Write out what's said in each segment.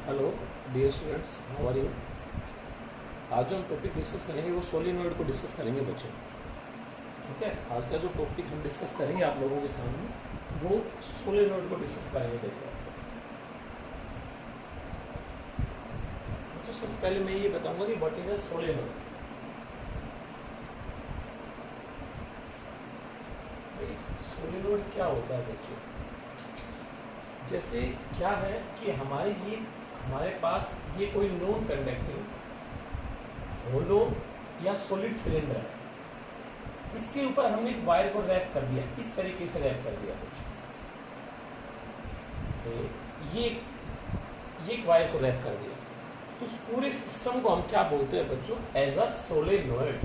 Hello dear students, how are you. आज जो हम टॉपिक डिस्कस करेंगे वो सोलेनॉइड को डिस्कस करेंगे बच्चों। ठीक है, आज का जो टॉपिक हम डिस्कस करेंगे आप लोगों के सामने वो सोलेनॉइड को डिस्कस करेंगे। देखो तो सबसे पहले मैं ये बताऊंगा कि what is a solenoid. Solenoid क्या होता है बच्चों? जैसे क्या है कि हमारे पास ये कोई नॉन कंडक्टिंग होलो या सॉलिड सिलेंडर है, इसके ऊपर हमने एक वायर को रैप कर दिया, इस तरीके से रैप कर दिया बच्चों। तो ये एक वायर को रैप कर दिया, तो उस पूरे सिस्टम को हम क्या बोलते हैं बच्चों? As a solenoid.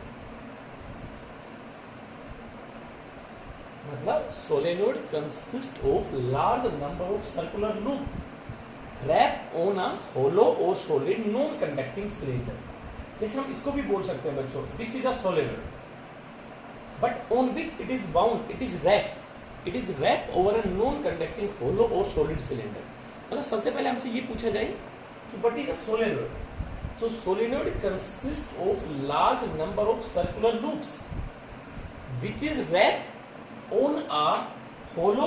मतलब solenoid consist of large number of circular loop wrap on a hollow और सॉलिड नॉन कंडक्टिंग सिलेंडर। जैसे हम इसको भी बोल सकते हैं बच्चों, this is a solenoid but on which it is bound, it is wrap over a non conducting hollow और सॉलिड सिलेंडर। मतलब सबसे पहले हमसे ये पूछा जाए कि व्हाट इज अ सोलेनॉइड, तो solenoid consist of large number of circular loops which is wrap on a hollow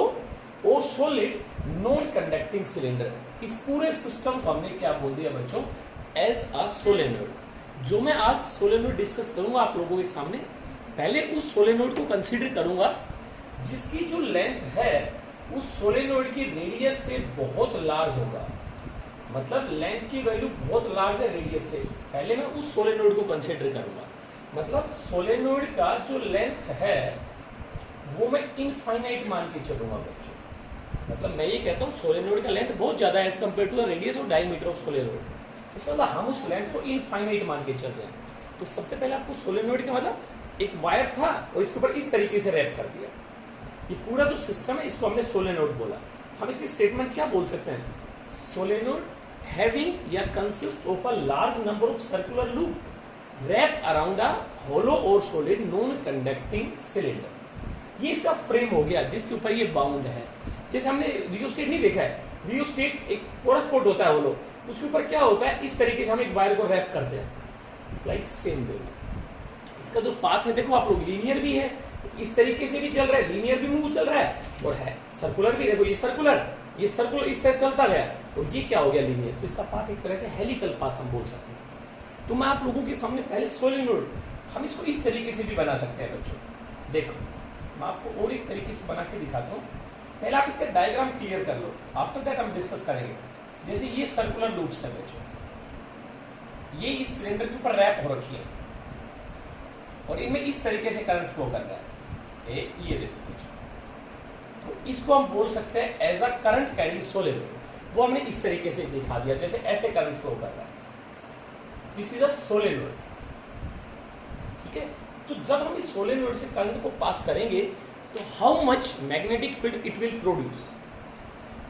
और सॉलिड नॉन कंडक्टिंग सिलेंडर। इस पूरे सिस्टम को हमने क्या बोल दिया बच्चों? As a solenoid. जो मैं आज सोलेनॉइड डिस्कस करूंगा आप लोगों के सामने, पहले उस सोलेनॉइड को कंसीडर करूंगा जिसकी जो लेंथ है उस सोलेनॉइड की रेडियस से बहुत लार्ज होगा। मतलब लेंथ की वैल्यू बहुत लार्ज है रेडियस से, पहले मैं उस सोलेनॉइड को कंसीडर करूंगा। मतलब सोलेनॉइड का जो लेंथ है वो मैं इनफाइनाइट मान के चलूंगा बच्चों। मतलब मैं ये कहता हूँ सोलेनॉइड का लेंथ बहुत ज्यादा है as compare to the radius और डायमीटर ऑफ सोलेनॉइड। इसका मतलब हम उस लेंथ को इनफाइनाइट मान के चल रहे हैं। तो सबसे पहले आपको सोलेनॉइड का मतलब एक वायर था और इसके ऊपर इस तरीके से रैप कर दिया। ये पूरा जो सिस्टम है इसको हमने सोलेनॉइड बोला। हम इसकी स्टेटमेंट क्या बोल सकते हैं? सोलेनॉइड हैविंग या consist of a large number of circular loop wrap around a hollow और सॉलिड नॉन कंडक्टिंग सिलेंडर। ये इसका फ्रेम हो गया जिसके ऊपर ये बाउंड है। जैसे हमने रियोस्टेट नहीं देखा है, रियोस्टेट एक पोरस स्पॉट होता है होलो, उसके ऊपर क्या होता है, इस तरीके से हम एक वायर को रैप करते हैं लाइक सेम वे। इसका जो पाथ है देखो आप लोग, लीनियर भी है, इस तरीके से भी चल रहा है, लीनियर भी मूव चल रहा है और है सर्कुलर भी। देखो ये सर्कुलर इस तरह चलता गया और ये क्या हो गया? लीनियर। तो इसका पाथ एक तरह से हेलिकल पाथ हम बोल सकते हैं। तो मैं आप लोगों के सामने पहले सोलेनॉइड, हम इसको इस तरीके से भी बना सकते हैं बच्चों। देखो मैं आपको और एक तरीके से बना के दिखाता हूँ। पहले आप इसका डायग्राम क्लियर कर लो, आफ्टर दैट हम डिस्कस करेंगे। जैसे ये सर्कुलर लूप्स है बच्चों, ये इस सिलेंडर के ऊपर रैप हो रखी है और इनमें इस तरीके से करंट फ्लो कर रहा है। ये देखो बच्चों, तो इसको हम बोल सकते हैं as a current carrying solenoid. वो हमने इस तरीके से दिखा दिया, जैसे ऐसे करंट फ्लो कर रहा है। This is a solenoid. ठीक है, तो जब हम इस सोलेनॉइड से करंट को पास करेंगे तो how much magnetic field it will produce.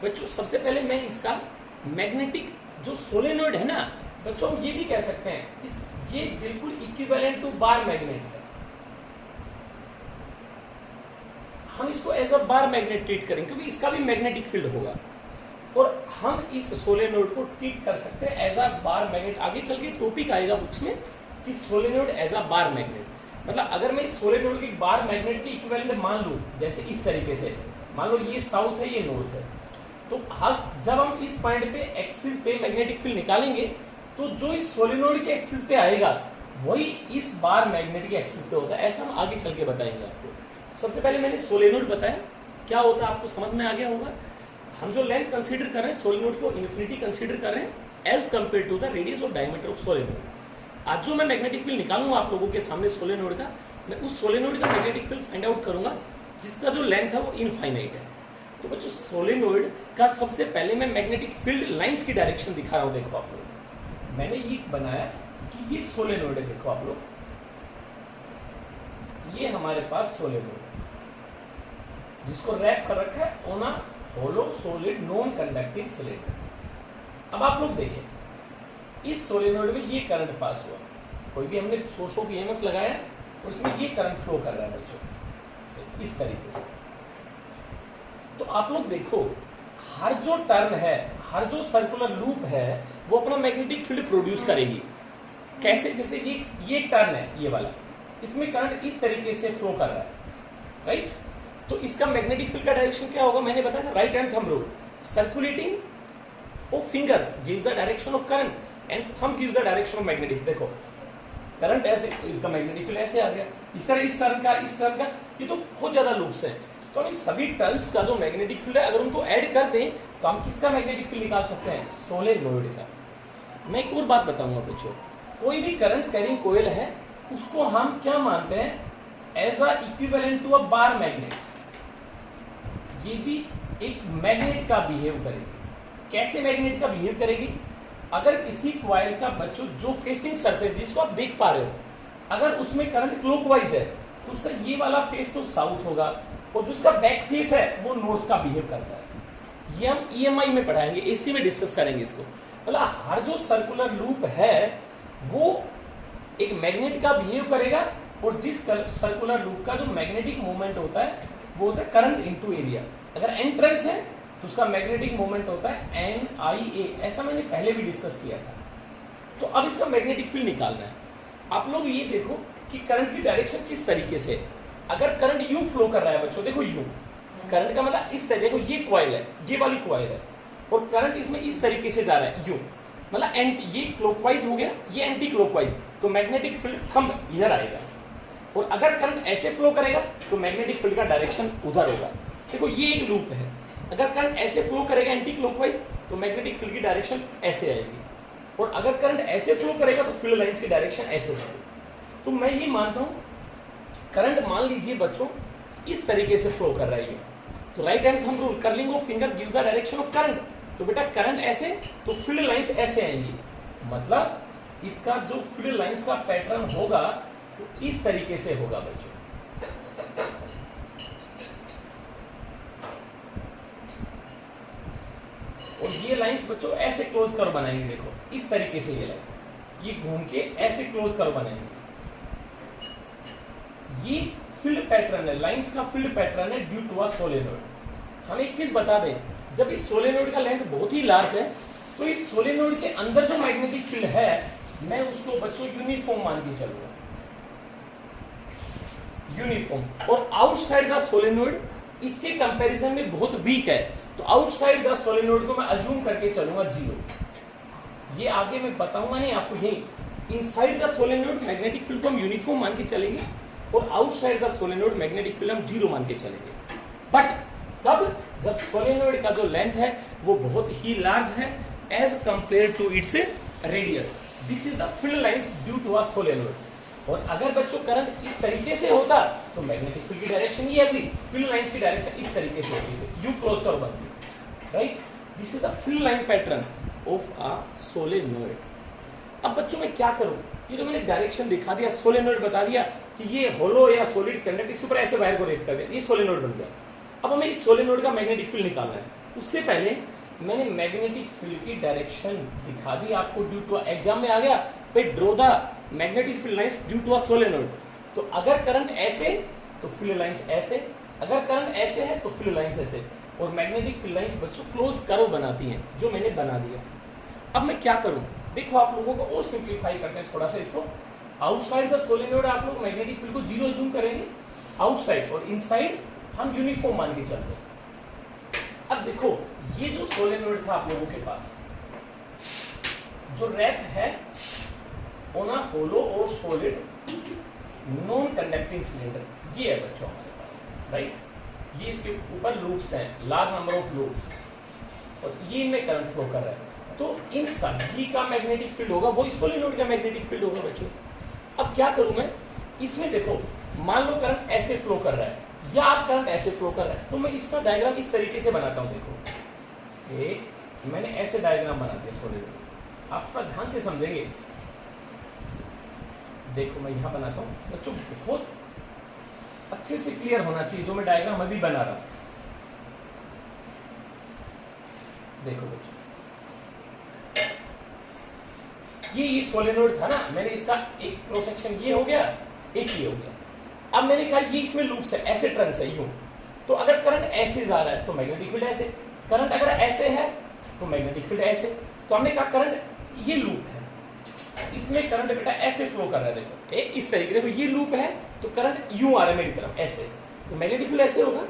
बच्चों सबसे पहले मैं इसका मैग्नेटिक जो सोलेनॉइड है ना बच्चों, हम ये भी कह सकते हैं ये बिल्कुल इक्विवेलेंट टू बार मैग्नेट है। हम इसको as a bar magnet treat करेंगे क्योंकि इसका भी मैग्नेटिक फील्ड होगा और हम इस सोलेनॉइड को ट्रीट कर सकते हैं एज अ बार मैग्नेट। आगे चल के टॉपिक आएगा बुक्स में कि solenoid as a bar magnet. मतलब अगर मैं इस सोलेनॉइड की बार मैग्नेट के इक्विवेलेंट मान लूं, जैसे इस तरीके से मान लो ये साउथ है ये नॉर्थ है, तो जब हम इस पॉइंट पे एक्सिस पे मैग्नेटिक फील्ड निकालेंगे तो जो इस सोलेनॉइड के एक्सिस पे आएगा वही इस बार मैग्नेट के एक्सिस पे होता है। ऐसा हम आगे चल के बताएंगे आपको। सबसे पहले मैंने सोलेनॉइड बताया क्या होता है, आपको समझ में आ गया होगा। हम जो लेंथ कंसीडर कर रहे हैं सोलेनॉइड को इन्फिनिटी कंसीडर कर रहे हैं as compare to the radius और डायमीटर ऑफ सोलेनॉइड। आज जो मैं मैग्नेटिक फील्ड निकालूंगा आप लोगों के सामने सोलेनॉइड का, मैं उस सोलेनॉइड का मैग्नेटिक फील्ड फाइंड आउट करूंगा जिसका जो लेंथ है वो इनफाइनाइट है। तो बच्चों सोलेनॉइड का सबसे पहले मैं मैग्नेटिक फील्ड लाइंस की डायरेक्शन दिखा रहा हूं। देखो आप लोग, मैंने ये बनाया कि ये एक सोलेनॉइड है। देखो आप लोग, ये हमारे पास सोलेनॉइड जिसको रैप कर रखा है on a hollow solid non conducting cylinder. अब आप लोग देखें इस सोलेनॉइड में ये करंट पास हुआ, कोई भी हमने सोर्स ऑफ ईएमएफ लगाया और उसमें ये करंट फ्लो कर रहा है बच्चों इस तरीके से। तो आप लोग देखो, हर जो टर्न है, हर जो सर्कुलर लूप है, वो अपना मैग्नेटिक फील्ड प्रोड्यूस करेगी। कैसे? जैसे ये टर्न है, ये वाला, इसमें करंट इस तरीके से फ्लो कर रहा है, राइट? तो इसका मैग्नेटिक फील्ड का डायरेक्शन क्या होगा? मैंने बताया था, right hand thumb rule, circulating of fingers gives the direction of current and thumb gives the direction of magnetic. देखो करंट ऐसे, तो इसका मैग्नेटिक फील्ड ऐसे आ गया, इस तरह इस टर्न का, इस टर्न का, ये तो बहुत ज्यादा लूप्स हैं। तो हम इन सभी टर्न्स का जो मैग्नेटिक फील्ड है, अगर उनको ऐड कर दें तो हम किसका मैग्नेटिक फील्ड निकाल सकते हैं? सोलेनोइड का। मैं एक और बात बताऊंगा बच्चों, कोई भी करंट कैरिंग कोयल है, उसको हम क्या मानते हैं? As a equivalent to a bar magnet. ये भी एक मैग्नेट का बिहेव करेगी। कैसे मैग्नेट का बिहेव करेगी? अगर किसी कॉइल का बच्चों जो फेसिंग सरफेस जिसको आप देख पा रहे हो, अगर उसमें करंट क्लॉकवाइज है तो उसका ये वाला फेस तो साउथ होगा, और जो उसका बैक फेस है वो नॉर्थ का बिहेव करता है। ये हम ईएमआई में पढ़ाएंगे, एसी में डिस्कस करेंगे इसको। मतलब हर जो सर्कुलर लूप है वो एक मैग्नेट का बिहेव करेगा, और जिस सर्कुलर लूप का जो मैग्नेटिक मूवमेंट होता है वो होता है करंट इनटू एरिया। अगर एन टर्न्स है तो उसका मैग्नेटिक मोमेंट होता है NIA, ऐसा मैंने पहले भी डिस्कस किया था। तो अब इसका मैग्नेटिक फील्ड निकालना है। आप लोग ये देखो कि करंट की डायरेक्शन किस तरीके से। अगर करंट यूं फ्लो कर रहा है बच्चों, देखो यूं, करंट का मतलब इस तरीके, देखो ये कॉइल है, ये वाली कॉइल है, और करंट इसमें इस तरीके से जा रहा है यूं, मतलब ये क्लॉकवाइज हो गया, ये एंटी क्लॉकवाइज, तो मैग्नेटिक फील्ड थंब इधर आएगा। और अगर करंट ऐसे फ्लो करेगा तो मैग्नेटिक फील्ड का डायरेक्शन उधर होगा। देखो ये एक लूप है, अगर करंट ऐसे फ्लो करेगा एंटी क्लॉकवाइज तो मैग्नेटिक फील्ड की डायरेक्शन ऐसे आएगी, और अगर करंट ऐसे फ्लो करेगा तो फील्ड लाइंस की डायरेक्शन ऐसे होगी। तो मैं ये मानता हूं, करंट मान लीजिए बच्चों इस तरीके से फ्लो कर रही है, तो right hand thumb rule, curling of finger gives the direction of current. तो बेटा करंट ऐसे, तो फील्ड लाइंस ऐसे आएंगी, मतलब इसका जो फील्ड लाइंस का पैटर्न होगा तो इस तरीके से होगा बच्चों। और ये लाइंस बच्चों ऐसे क्लोज कर्व बनाएंगे, देखो इस तरीके से ये लाइन, ये घूम के ऐसे क्लोज कर्व बनाएंगे। ये फील्ड पैटर्न है, लाइंस का फील्ड पैटर्न है ड्यू टू अ सोलेनोइड। हम एक चीज बता दें, जब इस सोलेनोइड का लेंथ बहुत ही लार्ज है तो इस सोलेनोइड के अंदर जो मैग्नेटिक फील्ड है मैं उसको बच्चों यूनिफॉर्म मान के चलूंगा, यूनिफॉर्म। और आउटसाइड द सोलेनोइड इसके कंपैरिजन में बहुत वीक है, तो आउटसाइड द सोलेनोइड को मैं अज्यूम करके चलूंगा 0। ये आगे मैं बताऊंगा नहीं आपको, यही inside the solenoid magnetic field को हम यूनिफॉर्म मान के चलेंगे, और outside the solenoid magnetic field हम 0 मान के चलेंगे। बट कब? जब सोलेनोइड का जो लेंथ है वो बहुत ही लार्ज है as compare to its radius. This is the field lines due to a solenoid. और अगर बच्चों करंट इस तरीके से होता तो मैग्नेटिक फील्ड की डायरेक्शन ये होती, फील्ड लाइंस की डायरेक्शन इस तरीके से होती, यू क्लोज कर्व बनती, right? This is the field line pattern of a solenoid. अब बच्चों मैं क्या करूं? ये तो मैंने डायरेक्शन दिखा दिया, सोलेनोइड बता दिया कि ये होलो या सॉलिड कंडक्ट, इसके ऊपर ऐसे वायर को रेप कर दिया, ये सोलेनोइड बन गया। अब हमें इस सोलेनोइड का मैग्नेटिक फील्ड निकालना है। उससे पहले मैंने मैग्नेटिक फील्ड की डायरेक्शन दिखा दी आपको, ड्यू टू एग्जाम में आ गया भाई, draw the magnetic field lines due to a solenoid. तो अगर करंट ऐसे तो फील्ड लाइंस ऐसे, अगर करंट ऐसे है तो फील्ड लाइंस ऐसे, और मैग्नेटिक फील्ड लाइंस बच्चों क्लोज कर्व बनाती हैं, जो मैंने बना दिया। अब मैं क्या करूं? देखो आप लोगों को और सिंप्लीफाई करते हैं थोड़ा सा इसको। आउटसाइड द सोलेनोइड आप लोग मैग्नेटिक फील्ड को 0 जूम करेंगे आउटसाइड, और इनसाइड हम यूनिफॉर्म मान के चलते हैं। अब देखो ये जो सोलेनोइड था आप लोगों के पास, जो रैप है ऑन अ होलो और सॉलिड नॉन कंडक्टिंग सिलेंडर, ये है बच्चों हमारे पास, राइट? ये इसके ऊपर लूप्स हैं, लार्ज नंबर ऑफ लूप्स, और ये इनमें करंट फ्लो कर रहा है। तो इन सभी का मैग्नेटिक फील्ड होगा वही सोलेनोइड का मैग्नेटिक फील्ड होगा बच्चों। अब क्या करूं मैं इसमें? देखो मान लो करंट ऐसे फ्लो कर रहा है, या आप करंट ऐसे फ्लो कर रहा है, तो मैं इसका डायग्राम इस तरीके से बनाता हूं। देखो एक मैंने ऐसे डायग्राम बना दिया सोलेनोइड, आप थोड़ा ध्यान से समझेंगे। देखो मैं यहां बनाता हूं बच्चों, बहुत अच्छे से क्लियर होना चाहिए जो मैं डायग्राम अभी बना रहा हूं। देखो बच्चों ये सोलेनोइड था ना, मैंने इसका एक क्रॉस सेक्शन ये हो गया, एक ये हो गया। अब मैंने कहा ये इसमें लूप्स है, ऐसे टर्न्स है यूं, तो तो अगर करंट ऐसे जा रहा है तो मैग्नेटिक फील्ड ऐसे, करंट अगर ऐसे है तो मैग्नेटिक फील्ड ऐसे। तो हमने कहा करंट ये लूप है, इसमें करंट बेटा ऐसे फ्लो कर रहा है, देखो इस तरीके, देखो ये लूप है तो करंट यूं आ रहा है मेरी तरफ ऐसे, तो मैग्नेटिक फील्ड ऐसे होगा।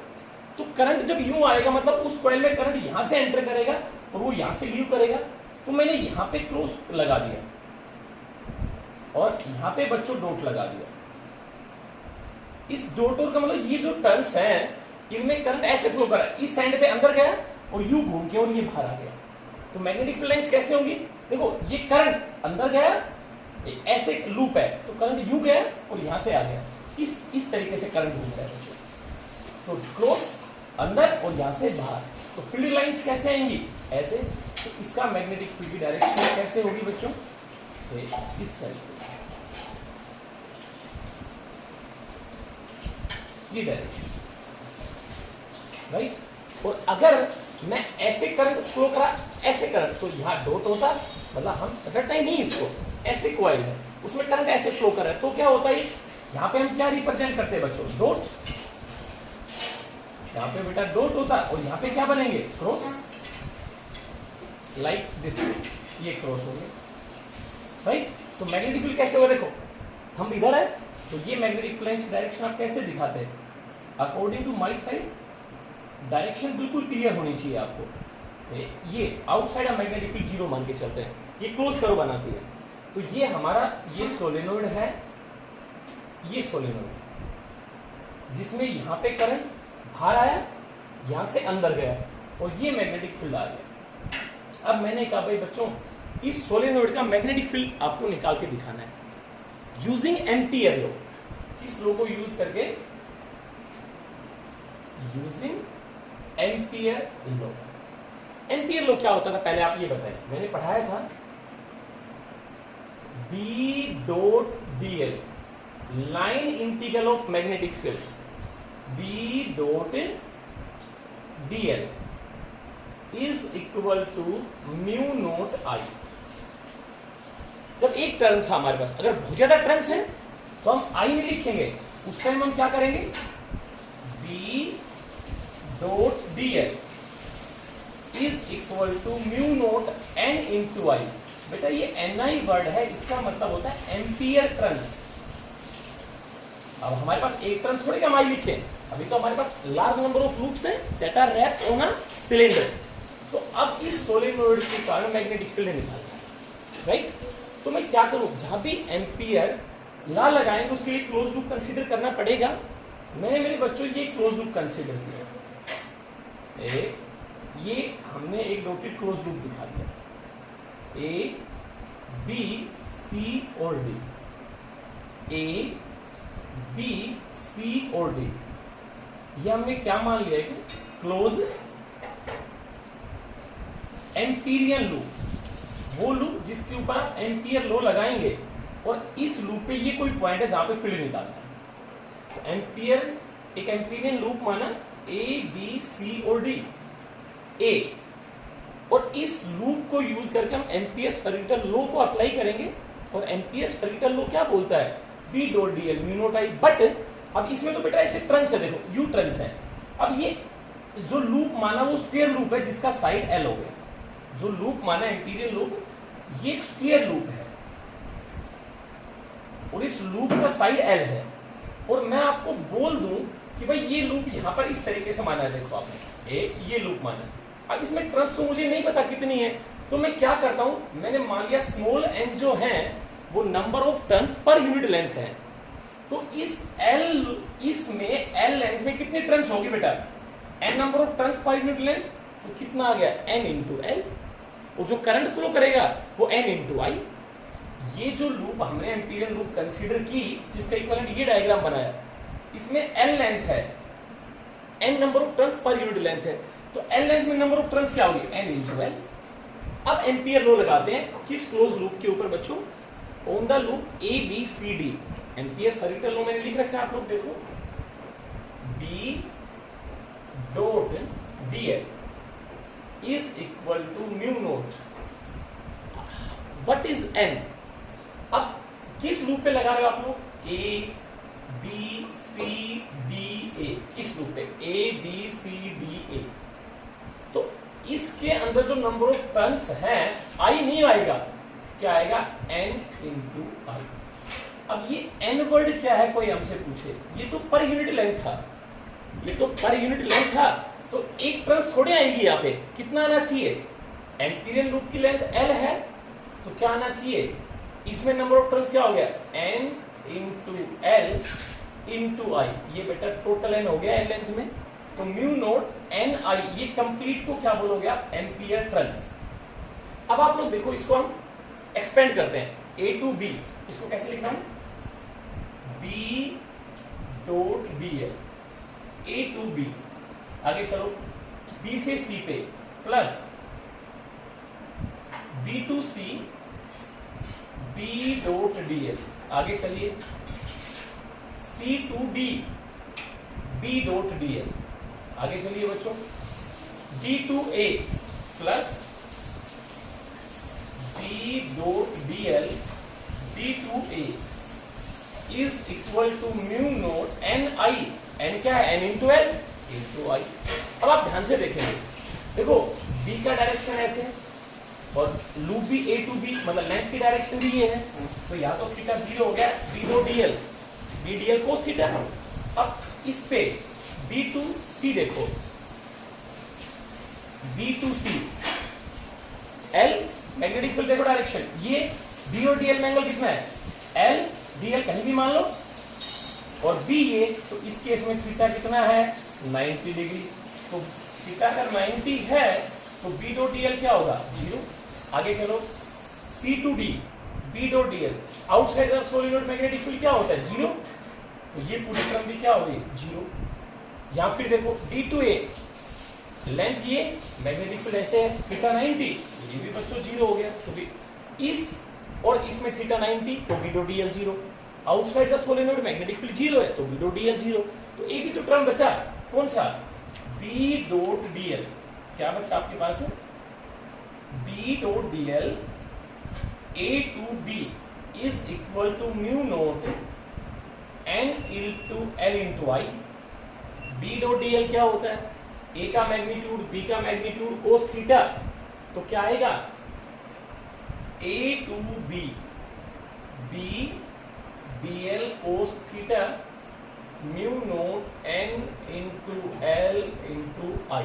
तो करंट जब यूं आएगा मतलब उस कॉइल में करंट यहां से एंटर करेगा और वो यहां से लीव करेगा। तो मैंने यहां पे क्रॉस लगा दिया और यहां पे बच्चों डॉट लगा दिया। इस डॉट का मतलब ये जो टर्न्स हैं इनमें करंट ऐसे फ्लो कर रहा है, इस एंड पे अंदर गया और यू घूम के और ये बाहर आ गया। तो मैग्नेटिक फील्ड लाइंस कैसे होंगी, देखो ये करंट अंदर गया, ऐसे लूप है तो करंट यू गया और यहां से आ गया, इस तरीके से करंट घूमता है बच्चों। तो क्रॉस अंदर और यहां से बाहर, तो फील्ड लाइंस कैसे आएंगी ऐसे। तो इसका मैग्नेटिक फील्ड की डायरेक्शन कैसे होगी बच्चों, इस तरीके से, ये डायरेक्शन, राइट। और अगर मैं ऐसे करंट फ्लो करा, ऐसे करंट, तो यहां डॉट होता, मतलब हम रटना ही नहीं इसको, ऐसे कॉइल है उसमें करंट ऐसे फ्लो कर रहा है, तो क्या होता है यहां पे हम क्या रिप्रेजेंट करते हैं बच्चों, डॉट। यहां पे बेटा डॉट होता और यहां पे क्या बनेंगे, क्रॉस, लाइक दिस, ये क्रॉस हो गए, राइट। तो मैग्नेटिक फील्ड कैसे होगा, देखो हम इधर है तो ये मैग्नेटिक फील्ड की डायरेक्शन आप कैसे दिखाते हैं, according to my side direction बिल्कुल क्लियर होनी चाहिए आपको। ये आउटसाइड हम मैग्नेटिक फील्ड 0 मान के चलते हैं, ये क्लोज करो बनाती है। तो ये हमारा ये सोलेनोइड है, ये सोलेनोइड जिसमें यहां पे करंट बाहर आया, यहां से अंदर गया और ये मैग्नेटिक फील्ड आ गया। अब मैंने कहा भाई बच्चों इस सोलेनोइड का मैग्नेटिक फील्ड आपको निकाल के दिखाना है यूजिंग एम्पियर लॉ। किस लॉ को यूज करके, using ampere law. Ampere law क्या होता था पहले आप ये बताएं, मैंने पढ़ाया था B dot D L, line integral of magnetic field, B dot D L is equal to mu naught I. जब एक टर्म था हमारे पास, अगर बहुत ज्यादा टर्म्स हैं तो हम आई नहीं लिखेंगे, उस टाइम हम क्या करेंगे, B dot D L is equal to mu naught N into I. बेटा ये एन आई वर्ड है, इसका मतलब होता है एम्पियर टर्न्स। अब हमारे पास एक टर्न थोड़ी हम आई लिखे, अभी तो हमारे पास लार्ज नंबर ऑफ लूप्स हैं that are wrapped on a cylinder. तो अब इस सोलेनोइड के कारण मैग्नेटिक फील्ड निकालना है, राइट। तो मैं क्या करूं, जहां भी एम्पियर ला लगाएंगे उसके लिए क्लोज लूप कंसीडर करना पड़ेगा। मैंने मेरे बच्चों ये क्लोज लूप कंसीडर किया, ये हमने एक डॉटेड क्लोज लूप दिखा दिया, ए बी सी और डी, ए बी सी और डी, ये हमने क्या मान लिया है कि क्लोज एम्पीरियन लूप, वो लूप जिसके ऊपर आप एम्पियर लॉ लगाएंगे और इस लूप पे ये कोई पॉइंट है जहां पे फील्ड निकालना है। तो एम्पियर, एक एम्पीरियन लूप माना ए बी सी और डी, ए, और इस लूप को यूज करके हम एम्पियर सर्किटल लॉ को अप्लाई करेंगे। और एम्पियर सर्किटल लॉ क्या बोलता है, B dot D L mu naught I. But अब इसमें तो बेटा ऐसे ट्रंस है, देखो यू ट्रंस है। अब ये जो लूप माना वो स्क्वायर लूप है जिसका साइड एल हो गया, जो लूप माना एम्पीरियल लूप, ये एक स्क्वायर लूप है और इस लूप का साइड एल है। और मैं आपको बोल दूं कि भाई ये लूप यहां पर इस तरीके से माना है, देखो आपने एक ये लूप माना है। अब इसमें ट्रंस तो मुझे नहीं पता कितनी है, तो मैं क्या करता हूं, मैंने मान लिया स्मॉल एन जो है वो number of turns per unit length है। तो इस एल, इसमें एल लेंथ में कितनी टर्न्स होगी बेटा, N number of turns per unit length, तो कितना आ गया एन इंटू एल, और जो करंट फ्लो करेगा वो एन इंटू आई। ये जो लूप हमने एम्पीरियल लूप कंसीडर की जिसका इक्विवेलेंट ये डायग्राम बनाया, इसमें एल लेंथ है, N number of turns per unit length है, तो एल लेंथ में नंबर ऑफ टर्न्स क्या होगी, एन इंटू एल। अब एम्पियर लॉ लगाते हैं किस क्लोज लूप के ऊपर बच्चों, on the loop A B C D. Ampere circuital law मैंने लिख रखा है, आप लोग देखो, B dot D L is equal to mu naught, what is N. अब किस लूप पे लगा रहे हो आप लोग, ए बी सी डी ए, इस लूप पे ए बी सी डी ए, तो इसके अंदर जो नंबर ऑफ टर्न्स है आई नहीं आएगा, क्या आएगा n इंटू आई। अब ये n वर्ड क्या है, कोई हमसे पूछे, ये तो पर यूनिट लेंथ था, ये तो पर यूनिट लेंथ था, तो एक टर्न्स थोड़ी आएगी यहाँ पे, कितना आना चाहिए, एम्पीरियन लूप की लेंथ l है तो क्या आना चाहिए, इसमें नंबर ऑफ टर्न्स क्या हो गया n इंटू एल इंटू आई, ये बेटा टोटल n हो गया n लेंथ में, तो म्यू नोट एन आई, ये कंप्लीट को क्या बोलोगे आप, एम्पियर टर्न्स। अब आप लोग देखो, इसको हम एक्सपेंड करते हैं, ए टू बी, इसको कैसे लिखना है, B dot D L, A to B, आगे चलो बी से सी पे plus B to C, B dot D L, आगे चलिए C to D, B dot D L, आगे चलिए बच्चों D to A plus B dot D L, D to A is equal to mu naught N I, N क्या है, N into L into I. अब आप ध्यान से देखेंगे, देखो बी का डायरेक्शन ऐसे है और लूप भी ए टू बी, मतलब लेंथ की डायरेक्शन भी ये है, तो या तो थीटा 0 हो गया, B dot D L, B D L cos theta. अब इस पे बी टू सी देखो, B to C L magnetic field देखो डायरेक्शन, ये बी और डी एल में एंगल कितना है, एल डी एल कहीं भी मान लो, और बी ये, तो इस केस में थीटा कितना है 90 डिग्री, तो थीटा अगर 90 है तो बी डॉट डी एल क्या होगा 0। आगे चलो C to D, B dot D L, outside the solenoid magnetic field क्या होता है 0, तो ये पूरी टर्म भी क्या होगी 0। या फिर देखो डी टू ए, लेंथ ये, मैग्नेटिक फील्ड ऐसे है, थीटा 90, ये भी बच्चों 0 हो गया, तो भी इस और इसमें थीटा 90, तो B dot D L 0, outside the solenoid magnetic field 0 है, तो बी डॉट डी एल 0, तो एक ही तो टर्म बचा, कौन सा, बी डॉट डी एल, क्या बचा आपके पास है, B dot D L A to B is equal to mu naught N into L into I. B dot D L क्या होता है, ए का मैग्नीट्यूड बी का मैग्नीट्यूड कोस थीटा, तो क्या आएगा A to B, B D L cos theta mu naught N into L into I.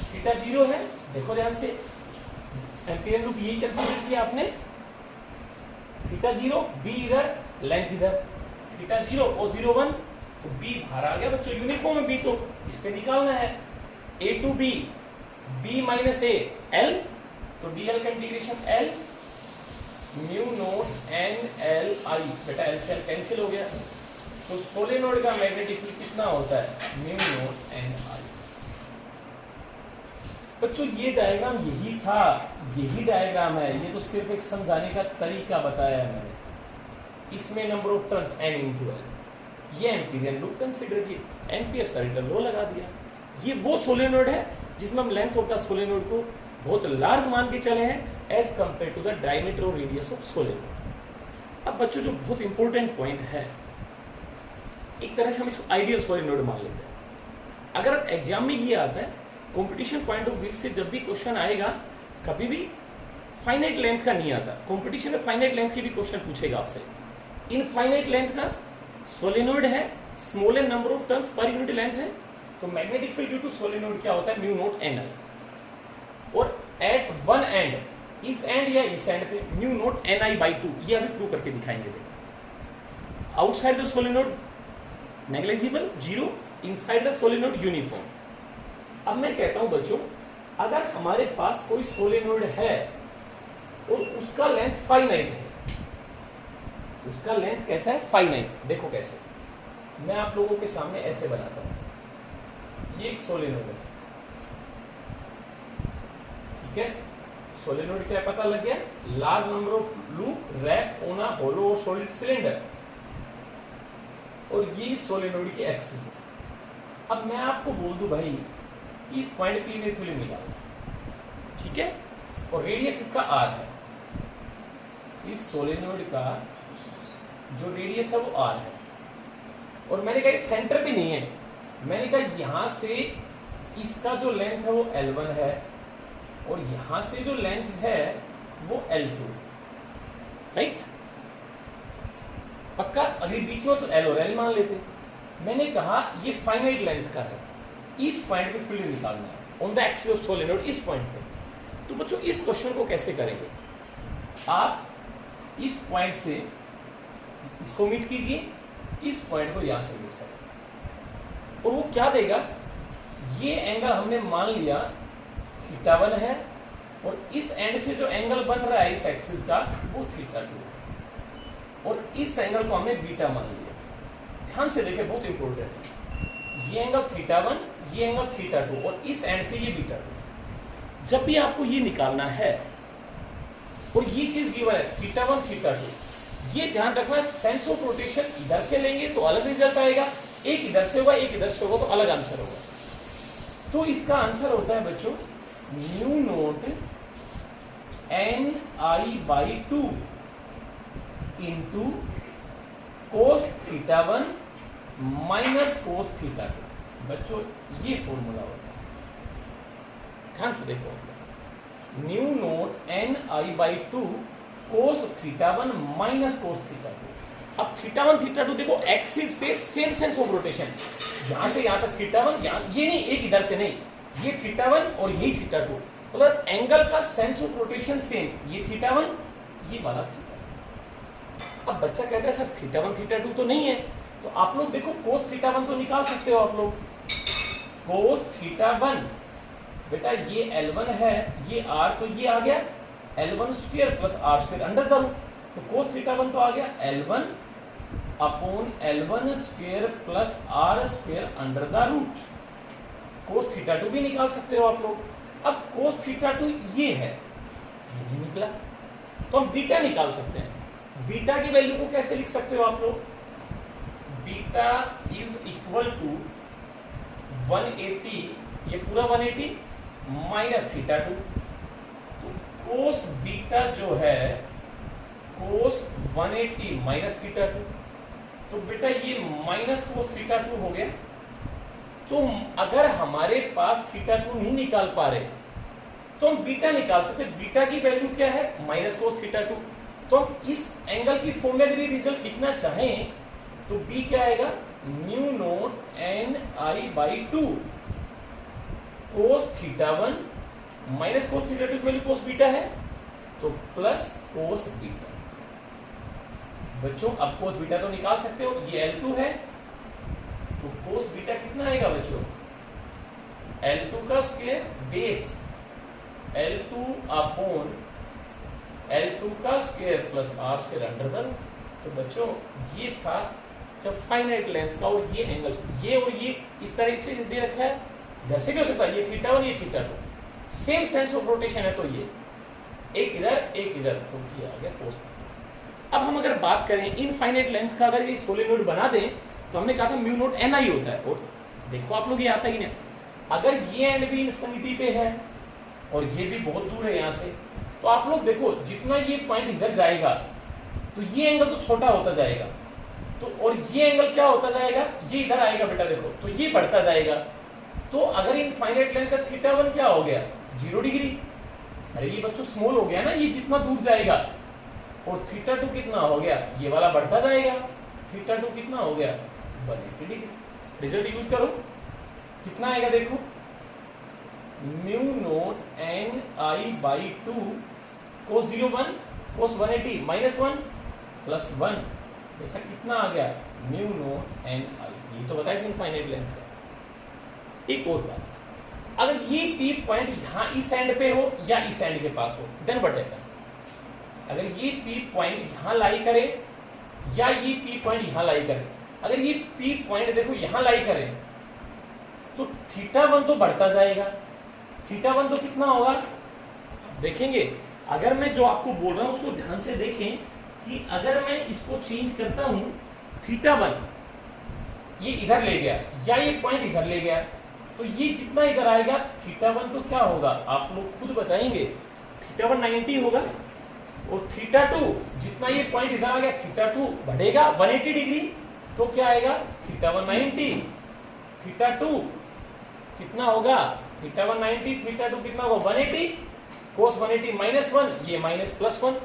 Theta 0 है, देखो ध्यान से, एम्पिरियन लूप यही कंसीडर किया आपने, थीटा 0, बी इधर, लेंथ इधर, थीटा 0 और 0 1, तो बी बाहर आ गया बच्चों, यूनिफॉर्म है बी, तो इस पे निकालना है A to B, B minus A L, तो डी एल का integration L mu naught N L I, बेटा एल से एल कैंसिल हो गया, तो सोलेनोइड का मैग्नेटिक फील्ड कितना होता है म्यू नोट एन आई। बच्चों ये डायग्राम यही था, यही डायग्राम है, ये तो सिर्फ एक समझाने का तरीका बताया है मैंने, इसमें number of turns n into L, ये एम्पीरियन लूप कंसीडर की, एम्पियर्स का रिटर्न लॉ लगा दिया। ये वो सोलेनोइड है जिसमें हम लेंथ ऑफ द सोलेनोइड को बहुत लार्ज मान के चले हैं as compare to the diameter और रेडियस ऑफ सोलेनोइड। अब बच्चों जो बहुत इंपॉर्टेंट पॉइंट है, एक तरह से हम इसको आइडियल सोलेनोइड मान लेते हैं। अगर एग्जाम में ये आता है, कंपटीशन पॉइंट ऑफ व्यू से जब भी क्वेश्चन आएगा, कभी भी फाइनाइट लेंथ का नहीं आता, कंपटीशन में फाइनाइट लेंथ के भी क्वेश्चन पूछेगा आपसे। इनफाइनाइट लेंथ का सोलेनोइड है, small number of turns per unit length है, तो magnetic field due to solenoid क्या होता है म्यू नोट एन आई, और एट वन एंड, इस एंड या इस एंड पे mu naught N I by 2, ये अभी प्रूव करके दिखाएंगे। देखो outside the solenoid negligible 0, inside the solenoid uniform. अब मैं कहता हूं बच्चों, अगर हमारे पास कोई सोलेनोइड है और उसका लेंथ फाइनाइट है, उसका लेंथ कैसा है फाइनाइट, देखो कैसे, मैं आप लोगों के सामने ऐसे बनाता हूं, ये एक सोलेनोइड है, ठीक है, सोलेनोइड क्या पता लग गया, large number of loop wrap on a hollow और सॉलिड सिलेंडर, और ये सोलेनोइड की एक्सिस है। अब मैं आपको बोल दूं भाई इस पॉइंट पे इक्विलिब्रियम निकालना, ठीक है, और रेडियस इसका r है, इस सोलेनोइड का जो रेडियस है वो r है, और मैंने कहा सेंटर पे नहीं है, मैंने कहा यहां से इसका जो लेंथ है वो L1 है और यहां से जो लेंथ है वो L2, राइट? पक्का? अगर बीच में तो L और L मान लेते। मैंने कहा ये फाइनाइट लेंथ का है, इस पॉइंट पे फील्ड निकालना है on the axis of solenoid, इस पॉइंट पे। तो बच्चों इस क्वेश्चन को कैसे करेंगे? आप इस पॉइंट से इसको मीट कीजिए, इस पॉइंट को यहां से मीट करें, और वो क्या देगा, ये एंगल हमने मान लिया θ1 है और इस एंड से जो एंगल बन रहा है इस एक्सिस का वो θ2 है और इस एंगल को हमने बीटा मान लिया। ध्यान से देखें, बहुत इंपॉर्टेंट है, ये एंगल θ1, ये एंगल θ2 और इस एंड से ये β2। जब भी आपको ये निकालना है और ये चीज गिवन है θ1 θ2, ये ध्यान रखना सेंस ऑफ रोटेशन इधर से लेंगे तो अलग रिजल्ट आएगा, एक इधर से होगा एक इधर से होगा तो अलग आंसर होगा। तो इसका आंसर होता है बच्चों mu naught Ni/2 into cos θ1 minus cos θ2। बच्चों ये फॉर्मूला होता है, ध्यान से देखो, mu naught Ni/2 cos θ1 minus cos θ2। अब θ1 θ2 देखो एक्सिस से सेम सेंस ऑफ रोटेशन, यहां से यहां तक θ1, यहां ये नहीं, एक इधर से नहीं, ये θ1 और यही θ2, मतलब एंगल का सेंस ऑफ रोटेशन सेम, ये θ1 ये वाला θ2। अब बच्चा कहता है सर θ1 θ2 तो नहीं है, तो आप लोग देखो cos θ1 तो निकाल सकते हो आप लोग। cos θ1 बेटा ये L1 है, ये R, तो ये आ गया L1 square plus R square under का रूट, तो cos θ1 तो आ गया L1 upon L1 square plus R square under the root. cos θ2 भी निकाल सकते हो आप लोग। अब cos θ2 ये है, ये नहीं निकला, तो हम बीटा निकाल सकते हैं। बीटा की वैल्यू को कैसे लिख सकते हो आप लोग? बीटा इज इक्वल टू 180, ये पूरा 180 माइनस θ2, तो cos बीटा जो है cos 180 माइनस θ2, तो बेटा ये माइनस cos θ2 हो गया। तो अगर हमारे पास θ2 नहीं निकाल पा रहे तो हम बीटा निकाल सकते। बीटा की वैल्यू क्या है? Minus cos θ2। तो हम इस एंगल की फॉर्मूला के लिए रिजल्ट लिखना चाहें तो बी क्या आएगा? Mu naught Ni/2 cos θ1 minus cos θ2 की वैल्यू cos बीटा है तो प्लस cos बीटा। बच्चों अब cos बीटा तो निकाल सकते हो, ये L2 है तो cos बीटा कितना आएगा बच्चों? L2 का square base L2 upon L2 का square plus R square under the root. तो बच्चों ये था जब फाइनाइट लेंथ का और ये एंगल, ये और ये इस तरह से दे रखा है, इधर से भी हो सकता है, ये θ1 ये θ2, सेम सेंस ऑफ रोटेशन है, तो ये एक इधर तो ये आ गया cos। अब हम अगर बात करें इनफाइनाइट लेंथ का, अगर ये सोलेनोइड बना दें तो हमने कहा था म्यू नोट Ni होता है, और देखो आप लोग ये आता है कि नहीं, अगर ये एंड भी इन्फिनिटी पे है और ये भी बहुत दूर है यहाँ से, तो आप लोग देखो जितना ये पॉइंट इधर जाएगा तो ये एंगल तो छोटा होता जाएगा, तो और ये एंगल क्या होता जाएगा? ये इधर आएगा बेटा देखो, तो ये बढ़ता जाएगा। तो अगर इनफाइनाइट लेंथ का θ1 क्या हो गया? 0 डिग्री। अरे ये बच्चों स्मॉल हो गया ना, ये जितना दूर जाएगा, और θ2 कितना हो गया? ये वाला बढ़ता जाएगा, θ2 कितना हो गया? 180 डिग्री। रिजल्ट यूज करो, कितना आएगा देखो, mu naught Ni/2 cos 01 cos 180 minus 1 plus 1, देखा कितना आ गया? Mu naught Ni। ये तो बताया इनफाइनाइट लेंथ का। एक और बात, अगर ये पी पॉइंट यहाँ इस एंड पे हो या इस एंड के पास हो, देन व्हाट हैपन? अगर ये पी पॉइंट यहाँ लाई करे या ये पी पॉइंट यहाँ लाई करे, अगर ये पी पॉइंट देखो यहाँ लाई करे तो θ1 तो बढ़ता जाएगा, θ1 तो कितना होगा देखेंगे। अगर मैं जो आपको बोल रहा हूं उसको ध्यान से देखें कि अगर मैं इसको चेंज करता हूं, θ1 ये इधर ले गया या ये पॉइंट इधर ले गया, तो ये जितना इधर आएगा θ1 तो क्या होगा आप लोग खुद बताएंगे, θ1 90 होगा, और θ2 जितना ये पॉइंट इधर आ गया, θ2 बढ़ेगा 180 डिग्री, तो क्या आएगा थीटा 190, थीटा 2 कितना होगा, थीटा 190, थीटा 2 कितना होगा 180, cos 180 -1, ये -+1।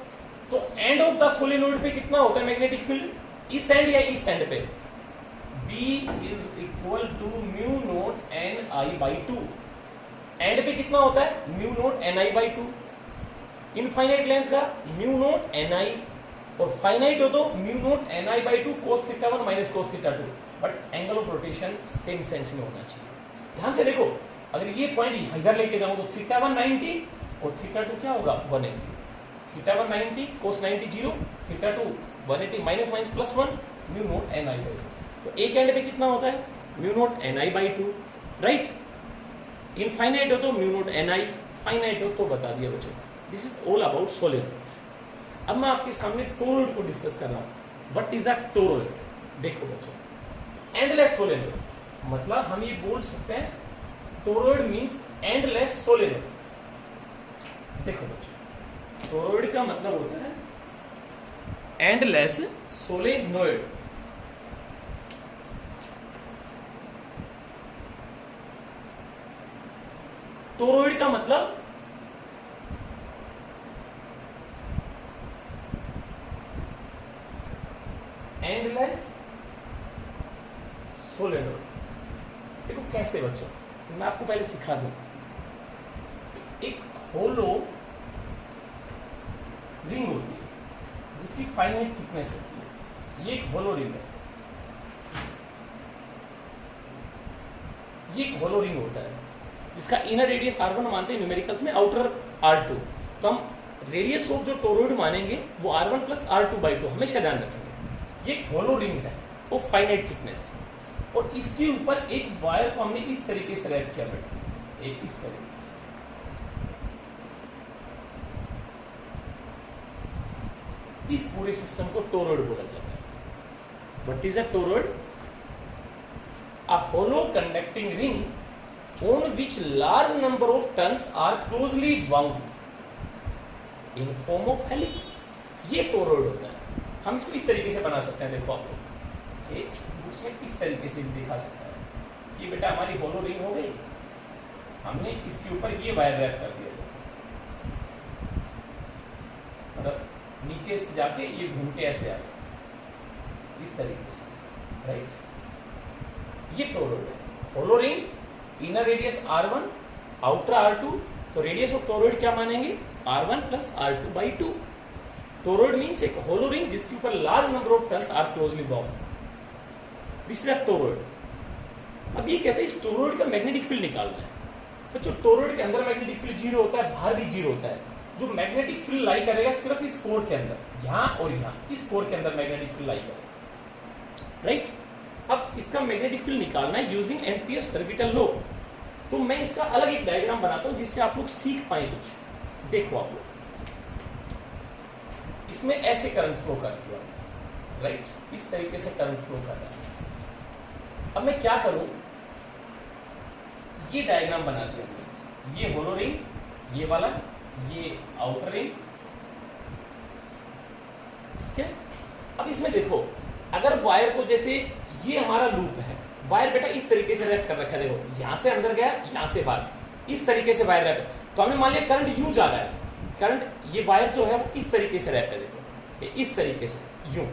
तो एंड ऑफ द सोलेनोइड पे कितना होता है मैग्नेटिक फील्ड, इस एंड या इस एंड पे, B is equal to mu naught NI/2। End पे कितना होता है mu naught NI/2, infinite length का म्यू नोट NI, और फाइनाइट हो तो mu naught NI/2 cos theta 1 minus cos theta 2, but angle of rotation same sense में होना चाहिए। ध्यान से देखो, अगर ये पॉइंट इधर लेके जाऊं तो थीटा 1 90 और थीटा 2 क्या होगा 180, theta 1 90 cos 90 0, theta 2 180 minus +1 mu naught NI/2। तो एक एंड पे कितना होता है mu naught NI/2, right. Infinite हो तो म्यू नोट NI, फाइनाइट हो तो बता दिया बच्चों। This is all about solenoid. अब मैं आपके सामने टोरॉइड को डिस्कस कर रहा हूं। What is a toroid? देखो बच्चों, एंडलेस सोलेनोइड मतलब हम ये बोल सकते हैं टोरॉइड मींस एंडलेस सोलेनोइड। देखो बच्चों, टोरॉइड का मतलब होता है एंडलेस सोलेनोइड। टोरॉइड का मतलब एंडलेस सोलेनोइड। देखो कैसे बच्चों, मैं आपको पहले सिखा दूं। एक होलो रिंग होती है जिसकी फाइनाइट थिकनेस होती है, ये एक होलो रिंग है, ये एक होलो रिंग होता है जिसका इनर रेडियस R1 मानते हैं न्यूमेरिकल्स में, आउटर R2। तो हम रेडियस ऑफ जो टोरॉइड मानेंगे वो R1 + R2/2, हमेशा ध्यान रखेंगे। ये एक होलो रिंग है वो फाइनाइट थिकनेस, और इसके ऊपर एक वायर को हमने इस तरीके से रैप किया बेटा, एक इस तरीके से। इस पूरे सिस्टम को टोरॉइड बोला जाता है। What is a toroid? A hollow conducting ring on which large number of turns are closely bound in form of helix. ये टोरॉइड होता है। हम इसको इस तरीके से बना सकते हैं, देखो आप लोग, एक उसमें इस तरीके से दिखा सकता है कि बेटा हमारी होलो रिंग हो गई, हमने इसके ऊपर ये वायर रैप कर दिया, मतलब नीचे से जाके ये घूम के ऐसे आ गया इस तरीके से, राइट। ये टोरॉइड है। Hollow ring, inner radius R1, outer R2। तो रेडियस ऑफ टोरॉइड क्या मानेंगे R1 + R2/2। टोरॉइड मींस एक होलो रिंग जिसके ऊपर large number of turns are closely bound, this is a toroid. अब ये कहते हैं इस टोरॉइड का मैग्नेटिक फील्ड निकालना है। बच्चों, टोरॉइड के अंदर मैग्नेटिक फील्ड 0 होता है, बाहर भी 0 होता है। जो मैग्नेटिक फील्ड लाई करेगा सिर्फ इस कोर के अंदर, यहां और यहां, इस कोर के अंदर मैग्नेटिक फील्ड लाई करेगा, राइट। अब इसका मैग्नेटिक फील्ड निकालना है यूजिंग एम्पियर्स सर्किटल लॉ। तो मैं इसका अलग एक डायग्राम बनाता हूं जिससे आप लोग सीख पाए कुछ। देखो आप लोग, इसमें ऐसे करंट फ्लो कर दिया, राइट, इस तरीके से करंट फ्लो कर रहा है। अब मैं क्या करूं, ये डायग्राम बना दिया, ये होलो रिंग, ये वाला, ये आउटर रिंग, ठीक है। अब इसमें देखो, अगर वायर को, जैसे ये हमारा लूप है, वायर बेटा इस तरीके से रैप कर रखा है, देखो यहां से अंदर गया, यहां से बाहर, इस तरीके से वायर रैप। तो हमने मान लिया करंट यूं जा रहा है, करंट, ये वायर जो है वो इस तरीके से रैप है, देखो इस तरीके से यूं।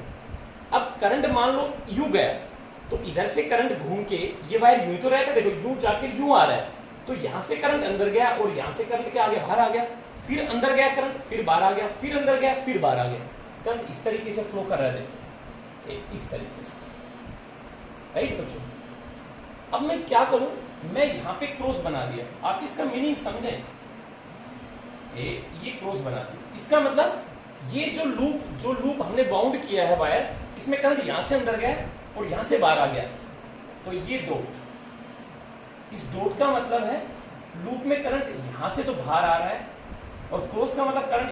अब करंट मान लो यूं गया, तो इधर से करंट घूम के ये वायर यूं तो रैप है, देखो यूं जाके यूं आ रहा है, तो यहां से करंट अंदर गया और यहां से करंट क्या आ गया, बाहर आ गया, फिर अंदर गया करंट, फिर बाहर आ गया, फिर अंदर गया, फिर बाहर आ गया। करंट इस तरीके से फ्लो कर रहा है, देखो इस तरीके से, राइट बच्चों। अब मैं क्या करूं, मैं यहां पे क्रॉस बना दिया, आप इसका मीनिंग समझें, ये क्रॉस बना दिया। इसका मतलब ये जो लूप हमने बाउंड किया है वायर, इसमें करंट यहां से अंदर गया और यहां से बाहर आ गया, तो ये डॉट, इस डॉट का मतलब है लूप में करंट यहां से तो बाहर आ रहा है, और क्रॉस का मतलब करंट